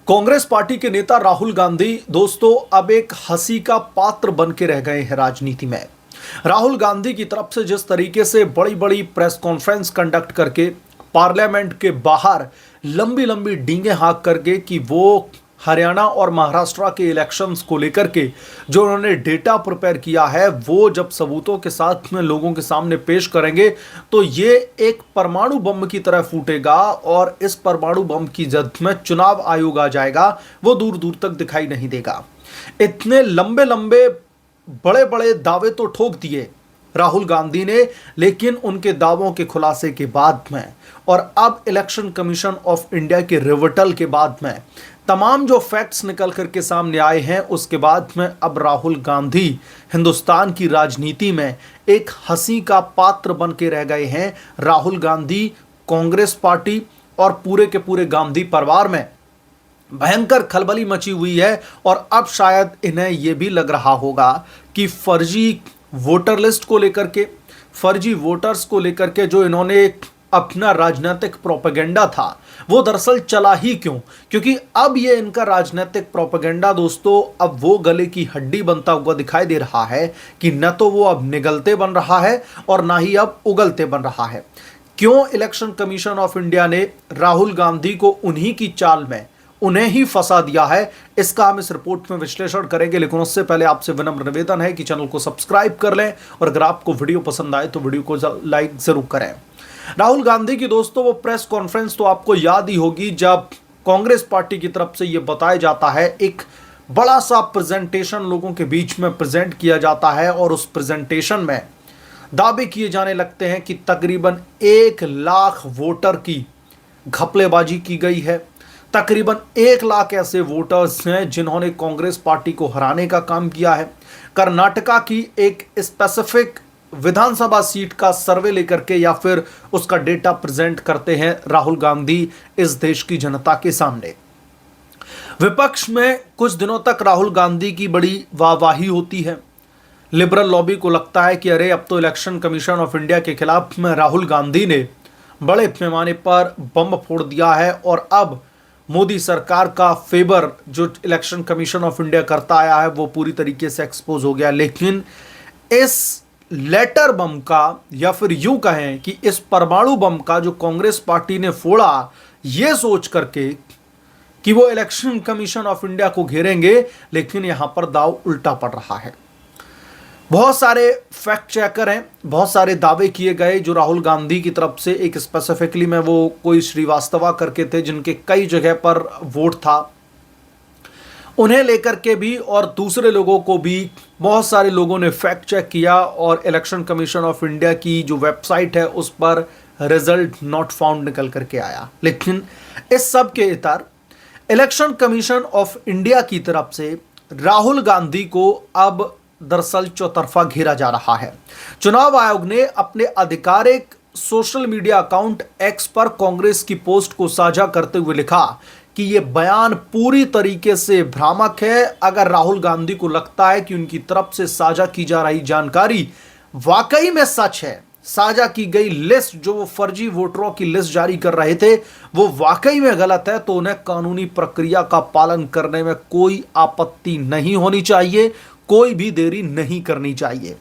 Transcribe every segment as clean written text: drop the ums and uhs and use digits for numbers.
Congress party के नेता राहुल गांधी दोस्तों अब एक हंसी का पात्र बन के रह गए हैं राजनीति में। राहुल गांधी की तरफ से जिस तरीके से बड़ी बड़ी प्रेस कॉन्फ्रेंस कंडक्ट करके पार्लियामेंट के बाहर लंबी लंबी डींगे हाँक करके कि वो हरियाणा और महाराष्ट्र के इलेक्शंस को लेकर के जो उन्होंने डेटा प्रिपेयर किया है वो जब सबूतों के साथ में लोगों के सामने पेश करेंगे तो ये एक परमाणु बम की तरह फूटेगा और इस परमाणु बम की जद में चुनाव आयोग आ जाएगा, वो दूर दूर तक दिखाई नहीं देगा। इतने लंबे लंबे बड़े बड़े दावे तो ठोक दिए राहुल गांधी ने, लेकिन उनके दावों के खुलासे के बाद में और अब इलेक्शन कमीशन ऑफ इंडिया के रिवर्टल के बाद में तमाम जो फैक्ट्स निकल करके सामने आए हैं उसके बाद में अब राहुल गांधी हिंदुस्तान की राजनीति में एक हंसी का पात्र बन के रह गए हैं। राहुल गांधी, कांग्रेस पार्टी और पूरे के पूरे गांधी परिवार में भयंकर खलबली मची हुई है और अब शायद इन्हें यह भी लग रहा होगा कि फर्जी वोटर लिस्ट को लेकर के, फर्जी वोटर्स को लेकर के जो इन्होंने अपना राजनीतिक प्रोपेगेंडा था वो दरअसल चला ही क्यों, क्योंकि अब ये इनका राजनीतिक प्रोपेगेंडा दोस्तों अब वो गले की हड्डी बनता हुआ दिखाई दे रहा है कि न तो वो अब निगलते बन रहा है और ना ही अब उगलते बन रहा है। क्यों इलेक्शन कमीशन ऑफ इंडिया ने राहुल गांधी को उन्हीं की चाल में उन्हें ही फंसा दिया है, इसका हम इस रिपोर्ट में विश्लेषण करेंगे। लेकिन उससे पहले आपसे विनम्र निवेदन है कि चैनल को सब्सक्राइब कर लें और अगर आपको वीडियो पसंद आए तो वीडियो को लाइक जरूर करें। राहुल गांधी की दोस्तों वो प्रेस कॉन्फ्रेंस तो आपको याद ही होगी जब कांग्रेस पार्टी की तरफ से ये बताया जाता है, एक बड़ा सा प्रेजेंटेशन लोगों के बीच में प्रेजेंट किया जाता है और उस प्रेजेंटेशन में दावे किए जाने लगते हैं कि तकरीबन 1 लाख वोटर की घपलेबाजी की गई है। तकरीबन 1 लाख ऐसे वोटर्स हैं जिन्होंने कांग्रेस पार्टी को हराने का काम किया है। कर्नाटका की एक स्पेसिफिक विधानसभा सीट का सर्वे लेकर के या फिर उसका डेटा प्रेजेंट करते हैं राहुल गांधी इस देश की जनता के सामने। विपक्ष में कुछ दिनों तक राहुल गांधी की बड़ी वाहवाही होती है। लिबरल लॉबी को लगता है कि अरे अब तो इलेक्शन कमीशन ऑफ इंडिया के खिलाफ में राहुल गांधी ने बड़े पैमाने पर बम फोड़ दिया है और अब मोदी सरकार का फेवर जो इलेक्शन कमीशन ऑफ इंडिया करता आया है वो पूरी तरीके से एक्सपोज हो गया। लेकिन इस लेटर बम का या फिर यूं कहें कि इस परमाणु बम का जो कांग्रेस पार्टी ने फोड़ा यह सोच करके कि वो इलेक्शन कमीशन ऑफ इंडिया को घेरेंगे, लेकिन यहां पर दाव उल्टा पड़ रहा है। बहुत सारे फैक्ट चेकर हैं, बहुत सारे दावे किए गए जो राहुल गांधी की तरफ से, एक स्पेसिफिकली में वो कोई श्रीवास्तवा करके थे जिनके कई जगह पर वोट था, उन्हें लेकर के भी और दूसरे लोगों को भी बहुत सारे लोगों ने फैक्ट चेक किया और इलेक्शन कमीशन ऑफ इंडिया की जो वेबसाइट है उस पर रिजल्ट नॉट फाउंड निकल करके आया। लेकिन इस सब के इतर इलेक्शन कमीशन ऑफ इंडिया की तरफ से राहुल गांधी को अब दरअसल चौतरफा घेरा जा रहा है। चुनाव आयोग ने अपने आधिकारिक सोशल मीडिया अकाउंट एक्स पर कांग्रेस की पोस्ट को साझा करते हुए लिखा कि यह बयान पूरी तरीके से भ्रामक है। अगर राहुल गांधी को लगता है कि उनकी तरफ से साझा की जा रही जानकारी वाकई में सच है, साझा की गई लिस्ट जो वो फर्जी वोटरों की लिस्ट जारी कर रहे थे वो वाकई में गलत है, तो उन्हें कानूनी प्रक्रिया का पालन करने में कोई आपत्ति नहीं होनी चाहिए, कोई भी देरी नहीं करनी चाहिए।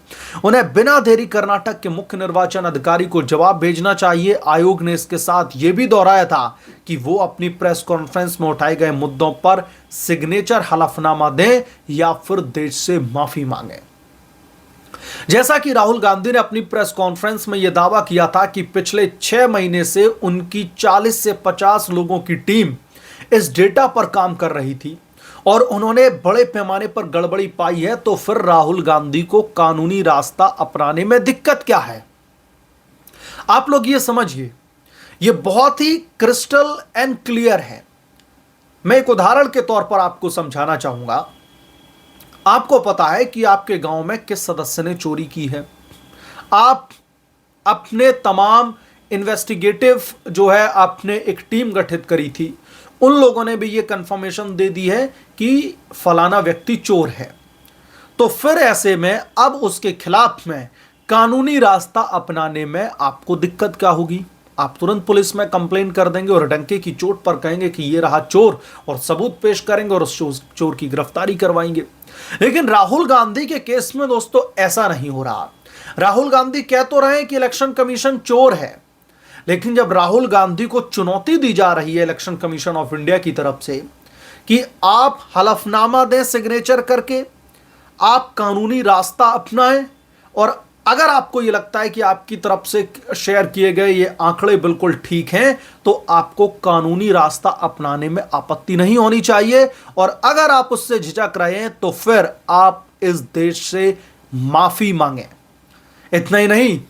उन्हें बिना देरी कर्नाटक के मुख्य निर्वाचन अधिकारी को जवाब भेजना चाहिए। आयोग ने इसके साथ यह भी दोहराया था कि वो अपनी प्रेस कॉन्फ्रेंस में उठाए गए मुद्दों पर सिग्नेचर हलफनामा दें या फिर देश से माफी मांगे। जैसा कि राहुल गांधी ने अपनी प्रेस कॉन्फ्रेंस में यह दावा किया था कि पिछले 6 महीने से उनकी 40 से 50 लोगों की टीम इस डेटा पर काम कर रही थी और उन्होंने बड़े पैमाने पर गड़बड़ी पाई है, तो फिर राहुल गांधी को कानूनी रास्ता अपनाने में दिक्कत क्या है? आप लोग ये समझिए, ये बहुत ही क्रिस्टल एंड क्लियर है। मैं एक उदाहरण के तौर पर आपको समझाना चाहूंगा। आपको पता है कि आपके गांव में किस सदस्य ने चोरी की है। आप अपने तमाम इन्वेस्टिगेटिव जो है आपने एक टीम गठित करी थी, उन लोगों ने भी ये कंफर्मेशन दे दी है कि फलाना व्यक्ति चोर है। तो फिर ऐसे में अब उसके खिलाफ में कानूनी रास्ता अपनाने में आपको दिक्कत क्या होगी? आप तुरंत पुलिस में कंप्लेन कर देंगे और डंके की चोट पर कहेंगे कि ये रहा चोर, और सबूत पेश करेंगे और उस चोर की गिरफ्तारी करवाएंगे। लेकिन राहुल गांधी के केस में दोस्तों ऐसा नहीं हो रहा। राहुल गांधी कह तो रहे हैं कि इलेक्शन कमीशन चोर है, लेकिन जब राहुल गांधी को चुनौती दी जा रही है इलेक्शन कमीशन ऑफ इंडिया की तरफ से कि आप हलफनामा दें सिग्नेचर करके, आप कानूनी रास्ता अपनाएं, और अगर आपको यह लगता है कि आपकी तरफ से शेयर किए गए ये आंकड़े बिल्कुल ठीक हैं, तो आपको कानूनी रास्ता अपनाने में आपत्ति नहीं होनी चाहिए। और अगर आप उससे झिझक रहे हैं तो फिर आप इस देश से माफी मांगें। इतना ही नहीं,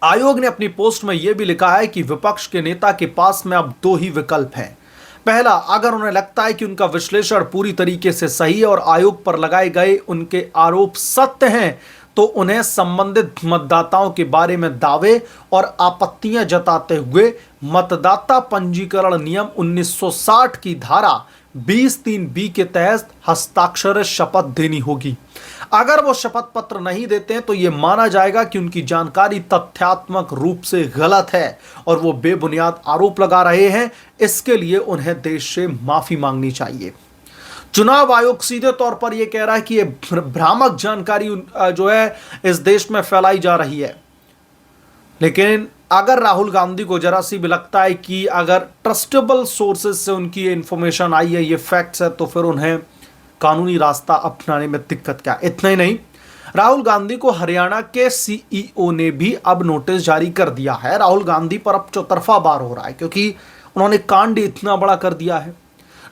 आयोग ने अपनी पोस्ट में यह भी लिखा है कि विपक्ष के नेता के पास में अब दो ही विकल्प हैं। पहला, अगर उन्हें लगता है कि उनका विश्लेषण पूरी तरीके से सही है और आयोग पर लगाए गए उनके आरोप सत्य हैं, तो उन्हें संबंधित मतदाताओं के बारे में दावे और आपत्तियां जताते हुए मतदाता पंजीकरण नियम 1960 की धारा 20(3)(b) के तहत हस्ताक्षर शपथ देनी होगी। अगर वो शपथ पत्र नहीं देते हैं तो यह माना जाएगा कि उनकी जानकारी तथ्यात्मक रूप से गलत है और वो बेबुनियाद आरोप लगा रहे हैं। इसके लिए उन्हें देश से माफी मांगनी चाहिए। चुनाव आयोग सीधे तौर पर यह कह रहा है कि यह भ्रामक जानकारी जो है इस देश में फैलाई जा रही है। लेकिन अगर राहुल गांधी को जरा सी भी लगता है कि अगर ट्रस्टेबल सोर्सेज से उनकी ये इंफॉर्मेशन आई है, ये फैक्ट्स है, तो फिर उन्हें कानूनी रास्ता अपनाने में दिक्कत क्या। इतना ही नहीं, राहुल गांधी को हरियाणा के सीईओ ने भी अब नोटिस जारी कर दिया है। राहुल गांधी पर अब चौतरफा बार हो रहा है क्योंकि उन्होंने कांड इतना बड़ा कर दिया है।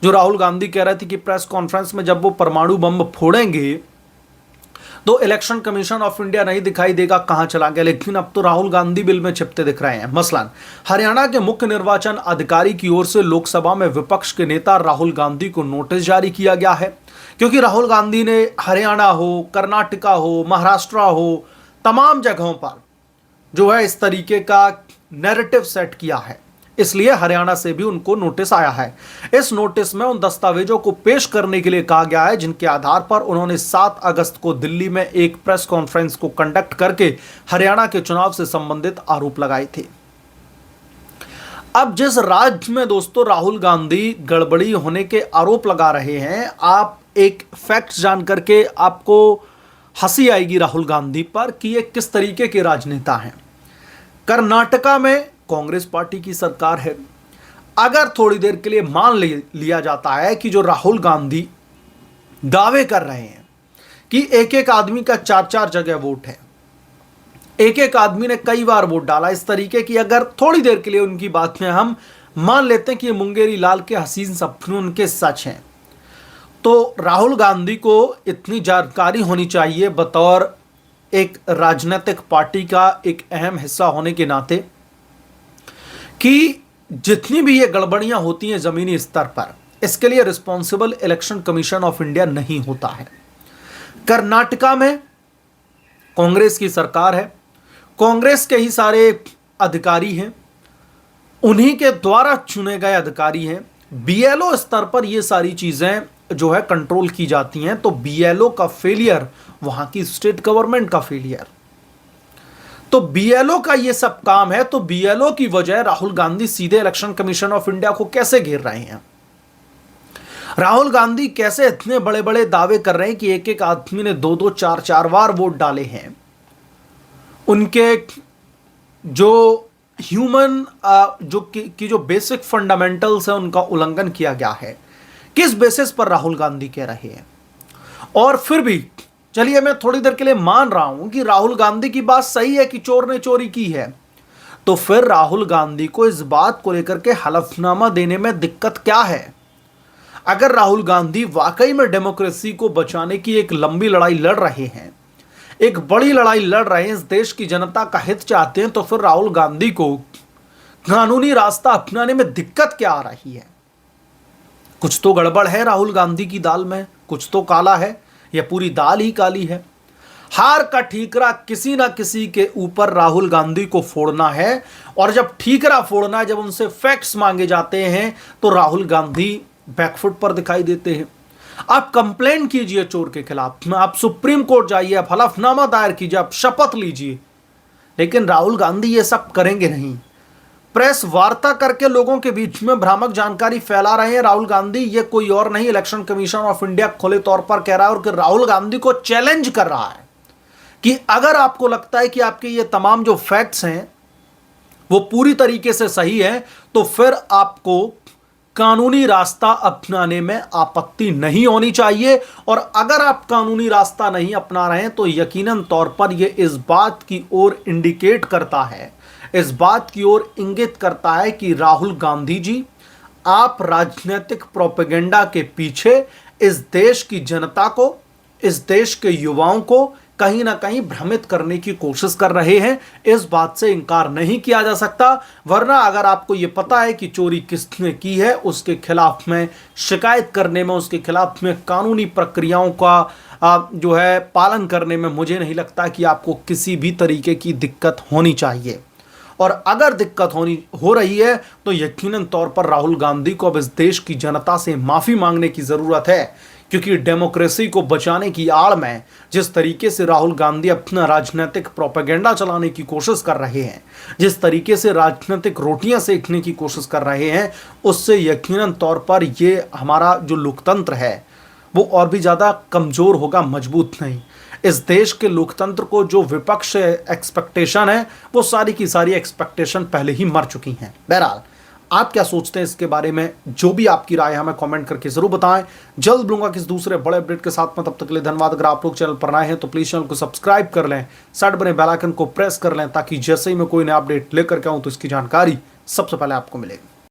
जो राहुल गांधी कह रहे थे कि प्रेस कॉन्फ्रेंस में जब वो परमाणु बम फोड़ेंगे तो इलेक्शन कमीशन ऑफ इंडिया नहीं दिखाई देगा कहां चला गया, लेकिन अब तो राहुल गांधी बिल में चिपते दिख रहे हैं। मसलन हरियाणा के मुख्य निर्वाचन अधिकारी की ओर से लोकसभा में विपक्ष के नेता राहुल गांधी को नोटिस जारी किया गया है, क्योंकि राहुल गांधी ने हरियाणा हो, कर्नाटका हो, महाराष्ट्र हो, तमाम जगहों पर जो है इस तरीके का नैरेटिव सेट किया है, इसलिए हरियाणा से भी उनको नोटिस आया है। इस नोटिस में उन दस्तावेजों को पेश करने के लिए कहा गया है जिनके आधार पर उन्होंने 7 अगस्त को दिल्ली में एक प्रेस कॉन्फ्रेंस को कंडक्ट करके हरियाणा के चुनाव से संबंधित आरोप लगाए थे। अब जिस राज्य में दोस्तों राहुल गांधी गड़बड़ी होने के आरोप लगा रहे हैं, आप एक फैक्ट जान करके आपको हंसी आएगी राहुल गांधी पर कि ये किस तरीके के राजनेता हैं। कर्नाटका में कांग्रेस पार्टी की सरकार है। अगर थोड़ी देर के लिए मान लिया जाता है कि जो राहुल गांधी दावे कर रहे हैं कि एक एक आदमी का 4-4 जगह वोट है, एक एक आदमी ने कई बार वोट डाला, इस तरीके की अगर थोड़ी देर के लिए उनकी बात में हम मान लेते हैं कि ये मुंगेरी लाल के हसीन सपने उनके सच हैं, तो राहुल गांधी को इतनी जानकारी होनी चाहिए बतौर एक राजनीतिक पार्टी का एक अहम हिस्सा होने के नाते कि जितनी भी ये गड़बड़ियां होती हैं जमीनी स्तर पर, इसके लिए responsible election commission of India नहीं होता है। कर्नाटका में कांग्रेस की सरकार है, कांग्रेस के ही सारे अधिकारी हैं, उन्हीं के द्वारा चुने गए अधिकारी हैं। बीएलओ स्तर पर ये सारी चीजें जो है कंट्रोल की जाती हैं, तो बीएलओ का फेलियर वहां की स्टेट गवर्नमेंट का फेलियर, तो बीएलओ का ये सब काम है। तो बीएलओ की वजह राहुल गांधी सीधे इलेक्शन कमीशन ऑफ इंडिया को कैसे घेर रहे हैं, राहुल गांधी कैसे इतने बड़े बड़े दावे कर रहे हैं कि एक एक आदमी ने 2-2, 4-4 बार वोट डाले हैं, उनके जो ह्यूमन जो बेसिक फंडामेंटल्स है उनका उल्लंघन किया गया है। किस बेसिस पर राहुल गांधी कह रहे हैं। और फिर भी चलिए मैं थोड़ी देर के लिए मान रहा हूं कि राहुल गांधी की बात सही है कि चोर ने चोरी की है, तो फिर राहुल गांधी को इस बात को लेकर के हलफनामा देने में दिक्कत क्या है। अगर राहुल गांधी वाकई में डेमोक्रेसी को बचाने की एक लंबी लड़ाई लड़ रहे हैं, एक बड़ी लड़ाई लड़ रहे हैं, इस देश की जनता का हित चाहते हैं, तो फिर राहुल गांधी को कानूनी रास्ता अपनाने में दिक्कत क्या आ रही है। कुछ तो गड़बड़ है राहुल गांधी की दाल में, कुछ तो काला है, या पूरी दाल ही काली है। हार का ठीकरा किसी ना किसी के ऊपर राहुल गांधी को फोड़ना है, और जब ठीकरा फोड़ना है, जब उनसे फैक्ट्स मांगे जाते हैं, तो राहुल गांधी बैकफुट पर दिखाई देते हैं। आप कंप्लेन कीजिए चोर के खिलाफ, आप सुप्रीम कोर्ट जाइए, आप हलफनामा दायर कीजिए, आप शपथ लीजिए, लेकिन राहुल गांधी ये सब करेंगे नहीं। प्रेस वार्ता करके लोगों के बीच में भ्रामक जानकारी फैला रहे हैं राहुल गांधी। ये कोई और नहीं, इलेक्शन कमीशन ऑफ इंडिया खुले तौर पर कह रहा है और कि राहुल गांधी को चैलेंज कर रहा है कि अगर आपको लगता है कि आपके ये तमाम जो फैक्ट्स हैं वो पूरी तरीके से सही है तो फिर आपको कानूनी रास्ता अपनाने में आपत्ति नहीं होनी चाहिए। और अगर आप कानूनी रास्ता नहीं अपना रहे हैं तो यकीनन तौर पर यह इस बात की ओर इंडिकेट करता है, इस बात की ओर इंगित करता है कि राहुल गांधी जी, आप राजनीतिक प्रोपेगेंडा के पीछे इस देश की जनता को, इस देश के युवाओं को कहीं ना कहीं भ्रमित करने की कोशिश कर रहे हैं। इस बात से इनकार नहीं किया जा सकता। वरना अगर आपको यह पता है कि चोरी किसने की है, उसके खिलाफ में शिकायत करने में, उसके खिलाफ में कानूनी प्रक्रियाओं का जो है पालन करने में मुझे नहीं लगता कि आपको किसी भी तरीके की दिक्कत होनी चाहिए। और अगर दिक्कत हो रही है तो यकीनन तौर पर राहुल गांधी को अब इस देश की जनता से माफी मांगने की जरूरत है, क्योंकि डेमोक्रेसी को बचाने की आड़ में जिस तरीके से राहुल गांधी अपना राजनीतिक प्रोपेगेंडा चलाने की कोशिश कर रहे हैं, जिस तरीके से राजनीतिक रोटियां सेकने की कोशिश कर रहे हैं, उससे यकीनन तौर पर ये हमारा जो लोकतंत्र है वो और भी ज़्यादा कमज़ोर होगा, मजबूत नहीं। इस देश के लोकतंत्र को जो विपक्ष एक्सपेक्टेशन है वो सारी की सारी एक्सपेक्टेशन पहले ही मर चुकी हैं। बहरहाल आप क्या सोचते हैं इसके बारे में, जो भी आपकी राय है हमें कमेंट करके जरूर बताएं। जल्द मिलूंगा किस दूसरे बड़े अपडेट के साथ में, तब तक के लिए धन्यवाद। अगर आप लोग चैनल पर नए हैं तो प्लीज चैनल को सब्सक्राइब कर लें, साइड बने बेल आइकन को प्रेस कर लें ताकि जैसे ही मैं कोई नया अपडेट लेकर के आऊं तो इसकी जानकारी सबसे पहले आपको मिले।